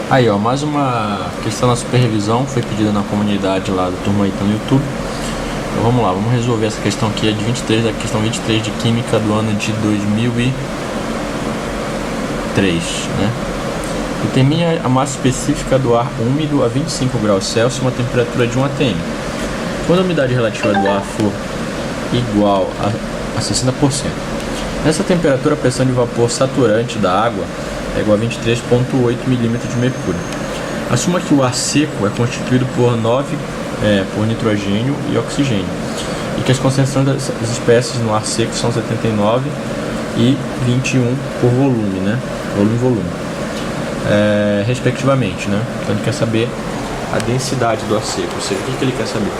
Aí, ó, mais uma questão da supervisão foi pedida na comunidade lá do Turma Ita no YouTube. Então vamos lá, vamos resolver essa questão aqui, da questão 23 de Química do ano de 2003, né? Determine a massa específica do ar úmido a 25 graus Celsius, uma temperatura de 1 atm. Quando a umidade relativa do ar for igual a 60%. Nessa temperatura, a pressão de vapor saturante da água é igual a 23,8 milímetros de mercúrio. Assuma que o ar seco é constituído por nitrogênio e oxigênio, e que as concentrações das espécies no ar seco são 79 e 21 por volume, né? Volume, respectivamente, né? Então ele quer saber a densidade do ar seco, ou seja, o que ele quer saber?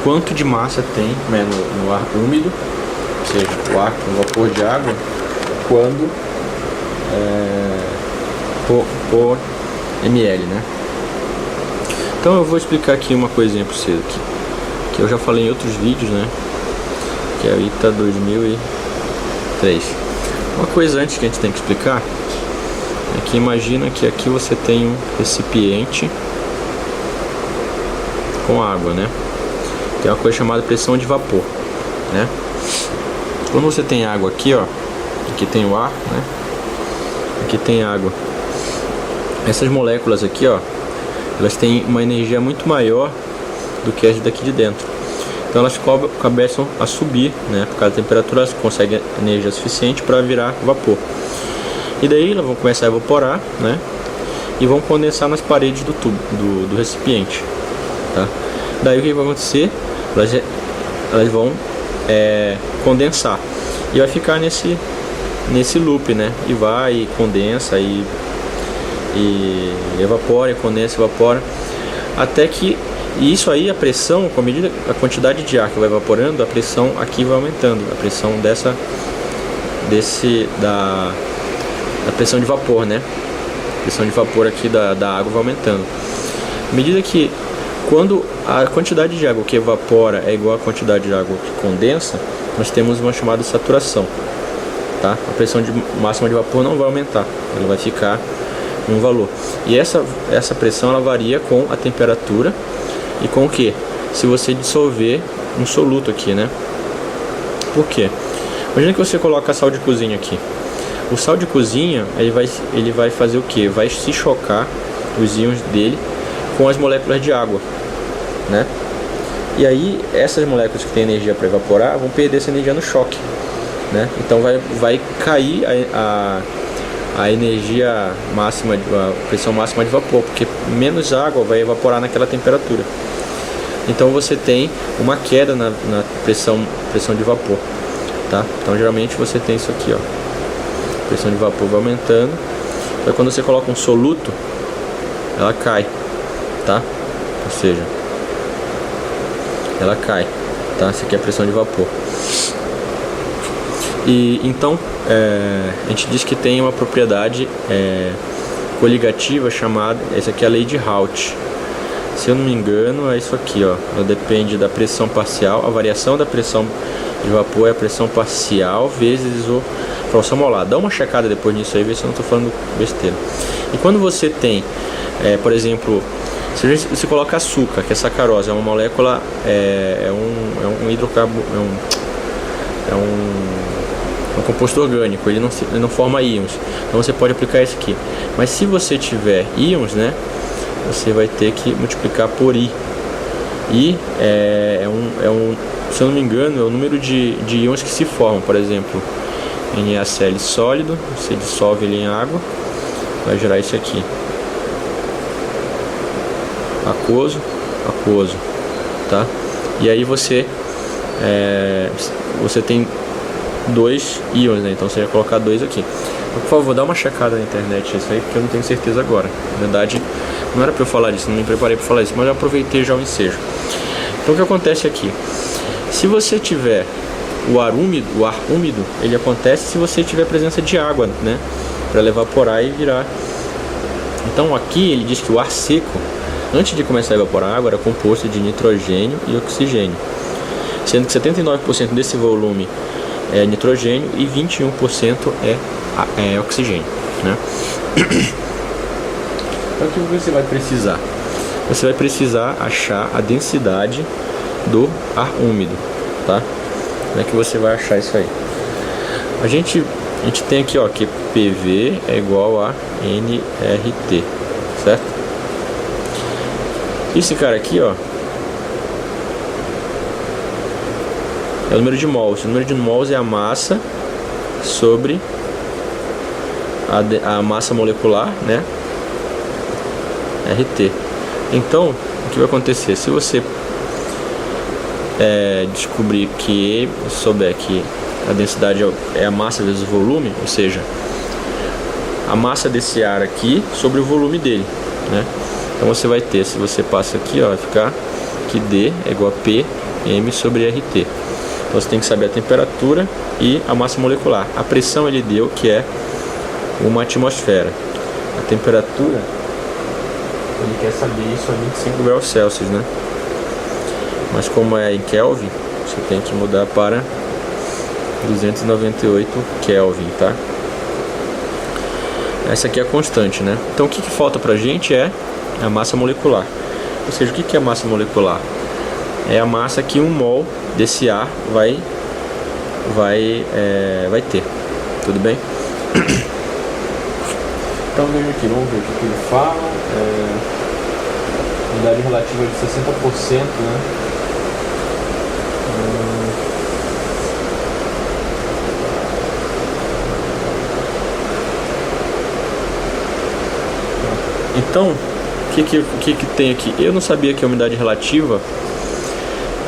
Quanto de massa tem, né, no ar úmido, ou seja, o ar com vapor de água, quando por ml, né? Então eu vou explicar aqui uma coisinha para vocês aqui, que eu já falei em outros vídeos, né? Que é o ITA 2003. Uma coisa antes que a gente tem que explicar é que imagina que aqui você tem um recipiente com água, né? Tem uma coisa chamada pressão de vapor, né? Quando você tem água aqui, ó, aqui tem o ar, né? Aqui tem água. Essas moléculas aqui, ó, elas têm uma energia muito maior do que as daqui de dentro. Então elas começam a subir, né? Por causa da temperatura, elas conseguem energia suficiente para virar vapor. E daí elas vão começar a evaporar, né? E vão condensar nas paredes do tubo, do recipiente, tá? Daí o que vai acontecer? Elas vão condensar e vai ficar nesse loop, né? E vai, e condensa, e evapora, e condensa, evapora, até que isso aí, a pressão, com a medida, a quantidade de ar que vai evaporando, a pressão aqui vai aumentando, a pressão da pressão de vapor, né? A pressão de vapor aqui da água vai aumentando. À medida que, quando a quantidade de água que evapora é igual à quantidade de água que condensa, nós temos uma chamada saturação, tá? A pressão máxima de vapor não vai aumentar, ela vai ficar em um valor. E essa pressão ela varia com a temperatura e com o que? Se você dissolver um soluto aqui, né? Por quê? Imagina que você coloca sal de cozinha aqui. O sal de cozinha ele vai fazer o que? Vai se chocar os íons dele com as moléculas de água, né? E aí essas moléculas que têm energia para evaporar vão perder essa energia no choque, né? Então vai cair a energia máxima, a pressão máxima de vapor, porque menos água vai evaporar naquela temperatura. Então você tem uma queda na pressão de vapor, tá? Então geralmente você tem isso aqui, ó. A pressão de vapor vai aumentando. Então quando você coloca um soluto, ela cai, tá? Ou seja, ela cai, tá? Essa aqui é a pressão de vapor. E então a gente diz que tem uma propriedade coligativa chamada, essa aqui é a lei de Raoult. Se eu não me engano é isso aqui, ó. Ela depende da pressão parcial, a variação da pressão de vapor é a pressão parcial vezes o fração molar. Dá uma checada depois nisso aí, ver se eu não estou falando besteira. E quando você tem, por exemplo, se você coloca açúcar, que é sacarose, é uma molécula, é um hidrocarburo, é um composto orgânico, ele não forma íons. Então você pode aplicar isso aqui. Mas se você tiver íons, né, você vai ter que multiplicar por I. I se eu não me engano, é o número de íons que se formam. Por exemplo, NaCl sólido, você dissolve ele em água, vai gerar isso aqui. Aquoso, tá? E aí você tem dois íons, né? Então você vai colocar dois aqui. Por favor, dá uma checada na internet isso aí, porque eu não tenho certeza agora. Na verdade, não era para eu falar disso, não me preparei para falar isso, mas eu aproveitei já o ensejo. Então o que acontece aqui? Se você tiver o ar úmido, ele acontece se você tiver presença de água, né? Para ela evaporar e virar. Então aqui ele diz que o ar seco, antes de começar a evaporar a água, era composto de nitrogênio e oxigênio, sendo que 79% desse volume é nitrogênio e 21% é oxigênio, né? Então o que você vai precisar? Você vai precisar achar a densidade do ar úmido, tá? Como é que você vai achar isso aí? A gente tem aqui, ó, que PV é igual a nRT, certo? Esse cara aqui, ó, é o número de mols. O número de mols é a massa sobre a massa molecular, né? RT. Então, o que vai acontecer? Se você descobrir que souber que a densidade é a massa vezes o volume, ou seja, a massa desse ar aqui sobre o volume dele, né? Então você vai ter, se você passa aqui, ó, vai ficar que D é igual a P M sobre RT. Então você tem que saber a temperatura e a massa molecular. A pressão ele deu que é uma atmosfera. A temperatura ele quer saber isso a 25 graus Celsius, né? Mas como é em Kelvin, você tem que mudar para 298 Kelvin, tá? Essa aqui é a constante, né? Então o que falta pra gente é a massa molecular. Ou seja, o que é a massa molecular? É a massa que 1 mol desse ar vai ter. Tudo bem? Então veja aqui, vamos ver o que ele fala. Umidade relativa de 60%, né? Então, o que tem aqui? Eu não sabia que a umidade relativa,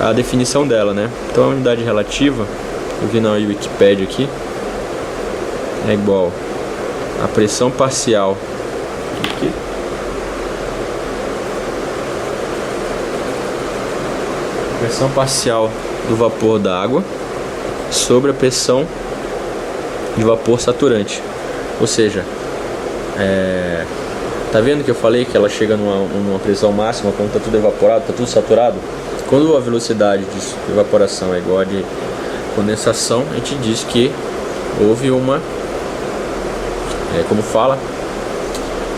a definição dela, né? Então a umidade relativa, eu vi na Wikipedia aqui, é igual a pressão parcial aqui, pressão parcial do vapor d'água sobre a pressão de vapor saturante. Ou seja, tá vendo que eu falei que ela chega numa pressão máxima quando está tudo evaporado, está tudo saturado? Quando a velocidade de evaporação é igual a de condensação, a gente diz que houve uma, como fala,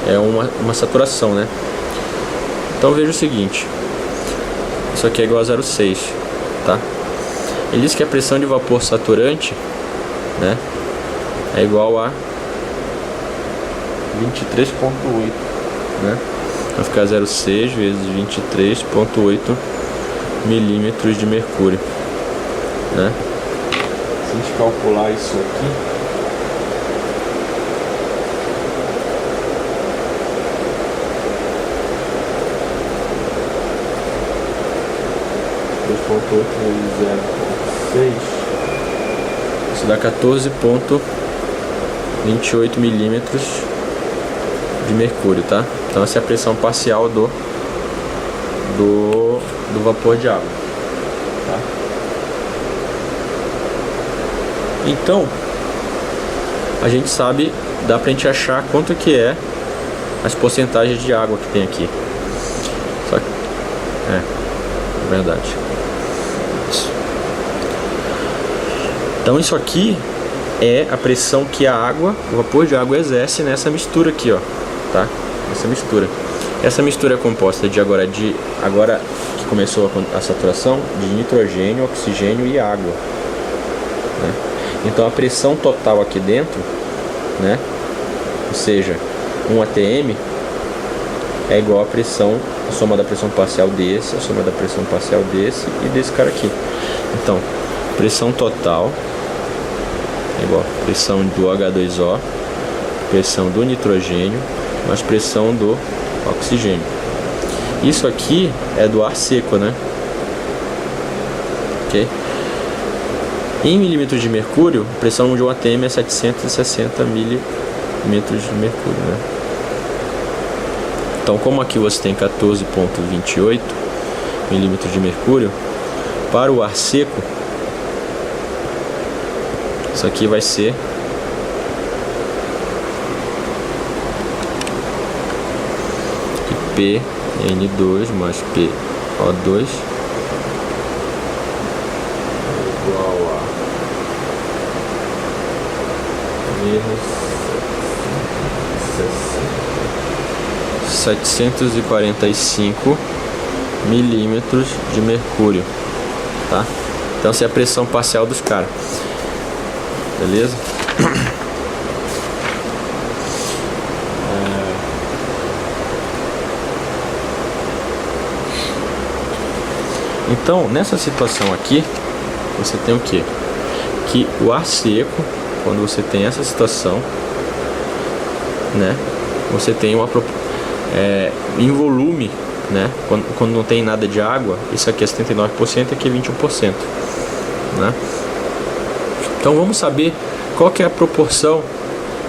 é uma saturação, né? Então veja o seguinte, isso aqui é igual a 0,6, tá? Ele diz que a pressão de vapor saturante, né, é igual a 23,8, né? Vai ficar 0,6 vezes 23,8 milímetros de mercúrio, né? Se a gente calcular isso aqui, isso dá 14,28 milímetros de mercúrio, tá? Então essa é a pressão parcial do vapor de água, tá? Então a gente sabe, dá pra gente achar quanto que é as porcentagens de água que tem aqui. Só que é verdade. Então isso aqui é a pressão que a água, o vapor de água exerce nessa mistura aqui, ó, tá? Essa mistura. Essa mistura é composta de agora que começou a saturação, de nitrogênio, oxigênio e água, né? Então a pressão total aqui dentro, né, ou seja, 1 atm é igual a pressão, a soma da pressão parcial desse, a soma da pressão parcial desse e desse cara aqui. Então, pressão total é igual a pressão do H2O, pressão do nitrogênio, mais pressão do oxigênio. Isso aqui é do ar seco, né? Ok? Em milímetros de mercúrio, a pressão de 1 atm é 760 milímetros de mercúrio, né? Então, como aqui você tem 14,28 milímetros de mercúrio, para o ar seco, isso aqui vai ser PN2 mais PO2 igual a menos 745 milímetros de mercúrio, tá? Então essa é a pressão parcial dos caras, beleza? Então nessa situação aqui você tem o que? Que o ar seco, quando você tem essa situação, né? Você tem uma em volume, né? Quando não tem nada de água, isso aqui é 79%, aqui é 21%, né? Então vamos saber qual que é a proporção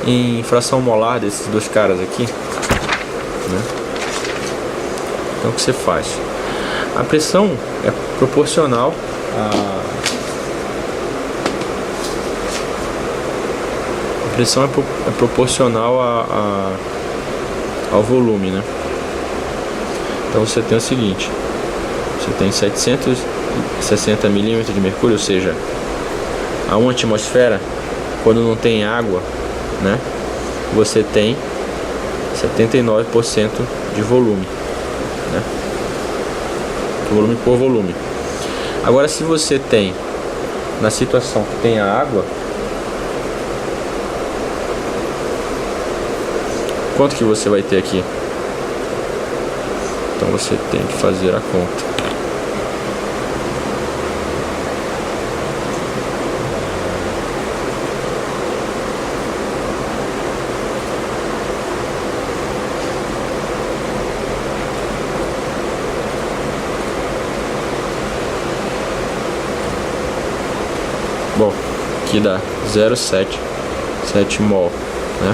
em fração molar desses dois caras aqui, né? Então o que você faz? A pressão é proporcional a pressão é proporcional ao volume, né? Então você tem o seguinte: você tem 760 milímetros de mercúrio, ou seja, a 1 atmosfera, quando não tem água, né? Você tem 79% de volume, né? Volume por volume. Agora, se você tem na situação que tem a água, quanto que você vai ter aqui? Então você tem que fazer a conta. Bom, aqui dá 0,7 mol, né?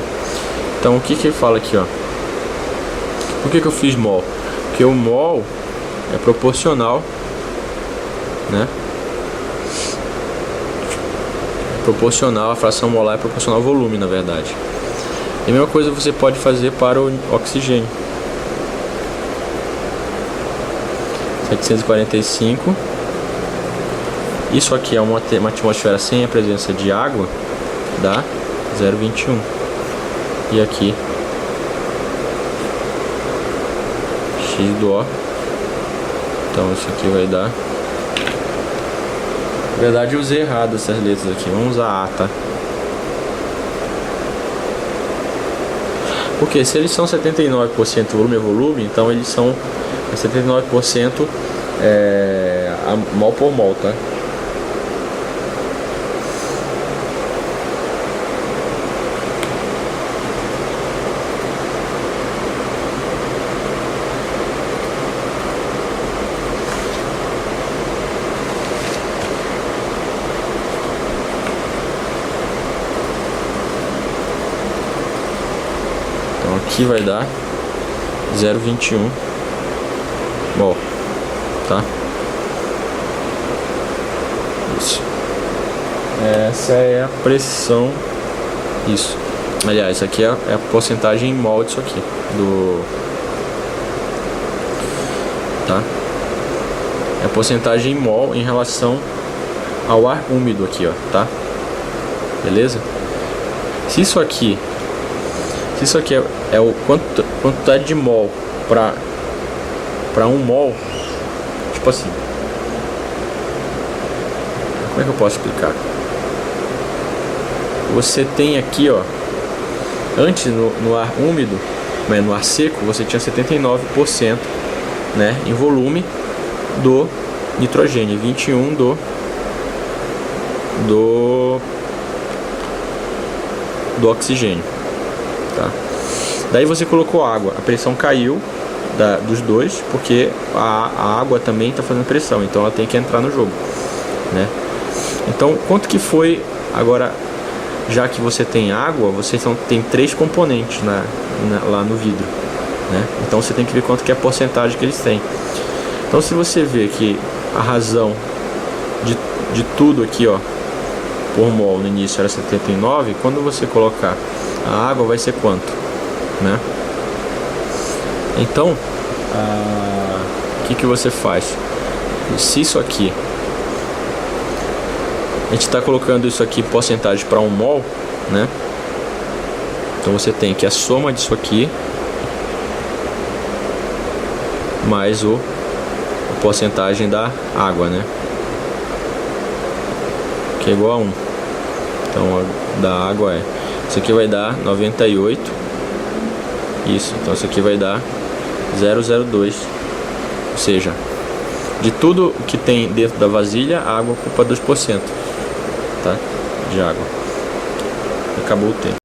Então o que ele fala aqui, ó? Por que eu fiz mol? Porque o mol é proporcional, né? Proporcional, a fração molar é proporcional ao volume, na verdade. E a mesma coisa você pode fazer para o oxigênio. 745. Isso aqui é uma atmosfera sem a presença de água, dá 0,21. E aqui X do O. Então isso aqui vai dar. Na verdade eu usei errado essas letras aqui. Vamos usar A, tá? Porque se eles são 79% volume a volume, então eles são 79% mol por mol, tá? Aqui vai dar 0,21 mol, tá? Isso. Essa é a pressão. Isso. Aliás, aqui é a porcentagem em mol disso aqui. Tá? É a porcentagem em mol em relação ao ar úmido aqui, ó, tá? Beleza? Se isso aqui é o quantidade de mol para 1 mol, tipo assim, como é que eu posso explicar? Você tem aqui, ó, antes no ar úmido, mas no ar seco, você tinha 79%, né, em volume do nitrogênio, 21 do oxigênio. Tá? Daí você colocou água, a pressão caiu dos dois, porque a água também está fazendo pressão, então ela tem que entrar no jogo, né? Então quanto que foi agora, já que você tem água, você tem 3 componentes lá no vidro, né? Então você tem que ver quanto que é a porcentagem que eles têm. Então se você vê que a razão de tudo aqui, ó, por mol no início era 79, quando você colocar a água vai ser quanto, né? Então, o que você faz? Se isso aqui, a gente está colocando isso aqui porcentagem para 1 mol, né? Então você tem que a soma disso aqui mais a porcentagem da água, né? Que é igual a 1. Então da água isso aqui vai dar 98. Isso, então isso aqui vai dar 0,02. Ou seja, de tudo que tem dentro da vasilha, a água ocupa 2%, tá? De água. Acabou o tempo.